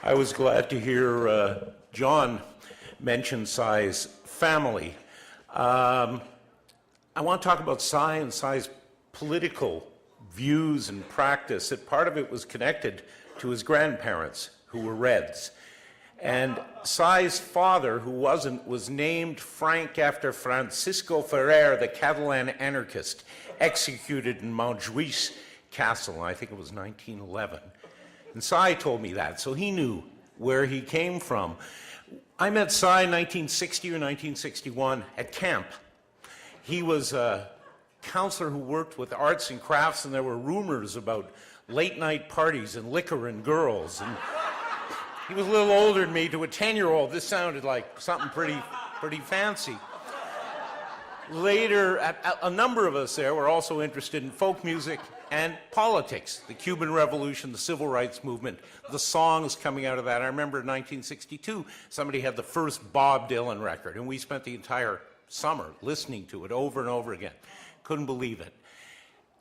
I was glad to hear John mention Cy's family. I want to talk about Cy and Cy's political views and practice. That part of it was connected to his grandparents, who were Reds. And Cy's father, who wasn't, was named Frank after Francisco Ferrer, the Catalan anarchist, executed in Montjuïc Castle, I think it was 1911. And Cy told me that, so he knew where he came from. I met Cy in 1960 or 1961 at camp. He was a counselor who worked with arts and crafts, and there were rumors about late-night parties and liquor and girls. And he was a little older than me. To a 10-year-old, this sounded like something pretty fancy. Later, a number of us there were also interested in folk music and politics, the Cuban Revolution, the Civil Rights Movement, the songs coming out of that. I remember in 1962, somebody had the first Bob Dylan record, and we spent the entire summer listening to it over and over again. Couldn't believe it.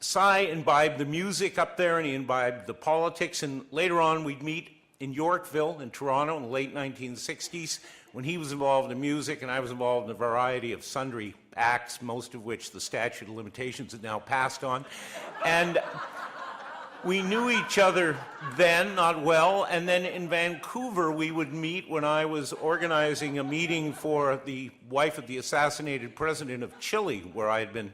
Cy imbibed the music up there, and he imbibed the politics, and later on we'd meet in Yorkville, in Toronto, in the late 1960s, when he was involved in music and I was involved in a variety of sundry acts, most of which the statute of limitations had now passed on. And we knew each other then, not well, and then in Vancouver we would meet when I was organizing a meeting for the wife of the assassinated president of Chile, where I had been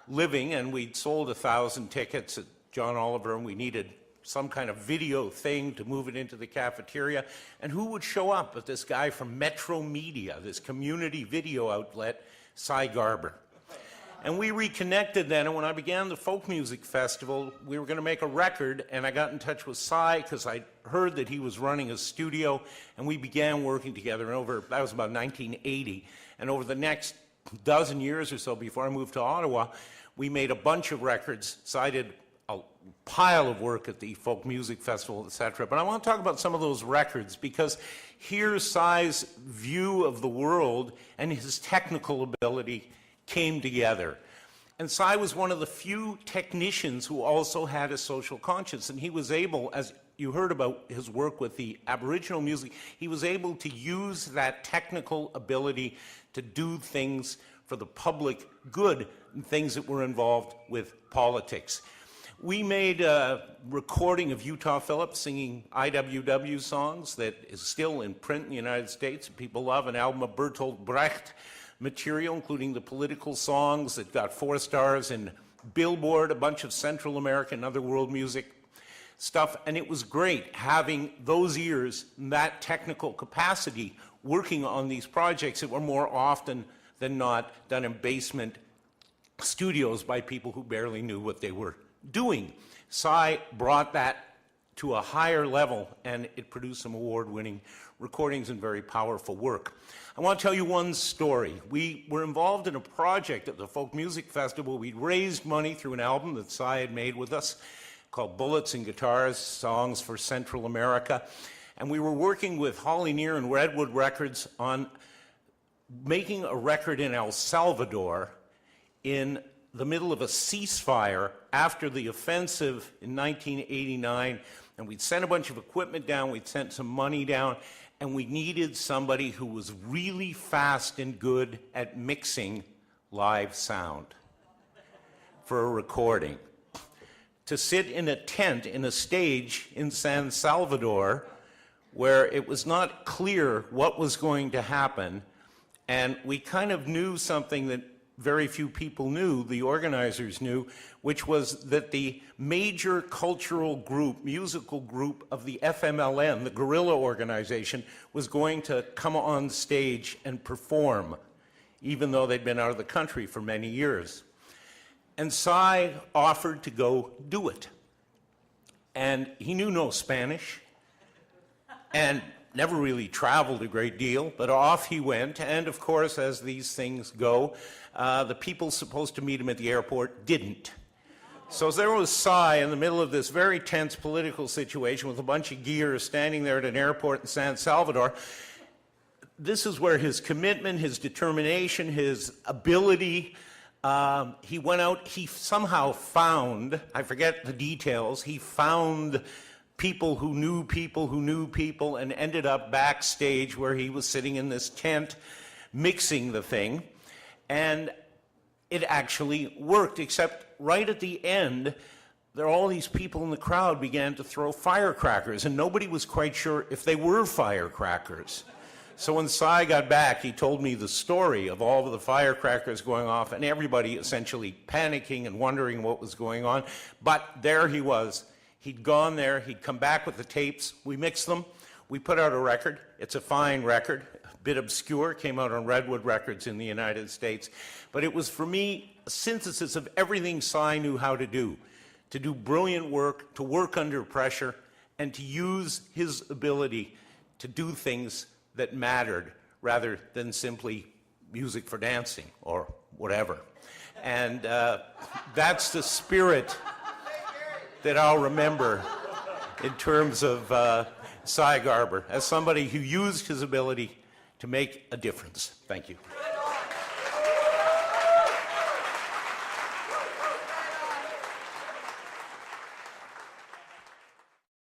living, and we'd sold 1,000 tickets at John Oliver, and we needed some kind of video thing to move it into the cafeteria. And who would show up but this guy from Metro Media, this community video outlet, Cy Garber. And we reconnected then, and when I began the Folk Music Festival, we were going to make a record, and I got in touch with Cy because I heard that he was running a studio, and we began working together. And that was about 1980. And over the next dozen years or so before I moved to Ottawa, we made a bunch of records. Cy did a pile of work at the Folk Music Festival, etc. But I want to talk about some of those records because here's Cy's view of the world and his technical ability came together. And Cy was one of the few technicians who also had a social conscience, and he was able, as you heard about his work with the Aboriginal music, he was able to use that technical ability to do things for the public good and things that were involved with politics. We made a recording of Utah Phillips singing IWW songs that is still in print in the United States. People love an album of Bertolt Brecht material, including the political songs that got 4 stars in Billboard, a bunch of Central American and other world music stuff. And it was great having those ears and that technical capacity working on these projects that were more often than not done in basement studios by people who barely knew what they were doing. Cy brought that to a higher level, and it produced some award-winning recordings and very powerful work. I want to tell you one story. We were involved in a project at the Folk Music Festival. We'd raised money through an album that Cy had made with us called Bullets and Guitars, Songs for Central America. And we were working with Holly Near and Redwood Records on making a record in El Salvador in the middle of a ceasefire after the offensive in 1989, and we'd sent a bunch of equipment down, we'd sent some money down, and we needed somebody who was really fast and good at mixing live sound for a recording. To sit in a tent in a stage in San Salvador where it was not clear what was going to happen, and we kind of knew something that very few people knew, the organizers knew, which was that the major cultural group, musical group of the FMLN, the guerrilla organization, was going to come on stage and perform, even though they'd been out of the country for many years. And Cy offered to go do it. And he knew no Spanish, and never really traveled a great deal, but off he went. And of course, as these things go, the people supposed to meet him at the airport didn't. So there was Cy in the middle of this very tense political situation with a bunch of gear standing there at an airport in San Salvador. This is where his commitment, his determination, his ability, he went out, he somehow found, I forget the details, he found people who knew people who knew people, and ended up backstage where he was sitting in this tent mixing the thing. And it actually worked, except right at the end, there all these people in the crowd began to throw firecrackers, and nobody was quite sure if they were firecrackers. So when Cy got back, he told me the story of all of the firecrackers going off and everybody essentially panicking and wondering what was going on. But there he was. He'd gone there. He'd come back with the tapes. We mixed them. We put out a record. It's a fine record, a bit obscure. Came out on Redwood Records in the United States. But it was, for me, a synthesis of everything Cy knew how to do brilliant work, to work under pressure, and to use his ability to do things that mattered rather than simply music for dancing or whatever. And that's the spirit that I'll remember in terms of Cy Garber, as somebody who used his ability to make a difference. Thank you.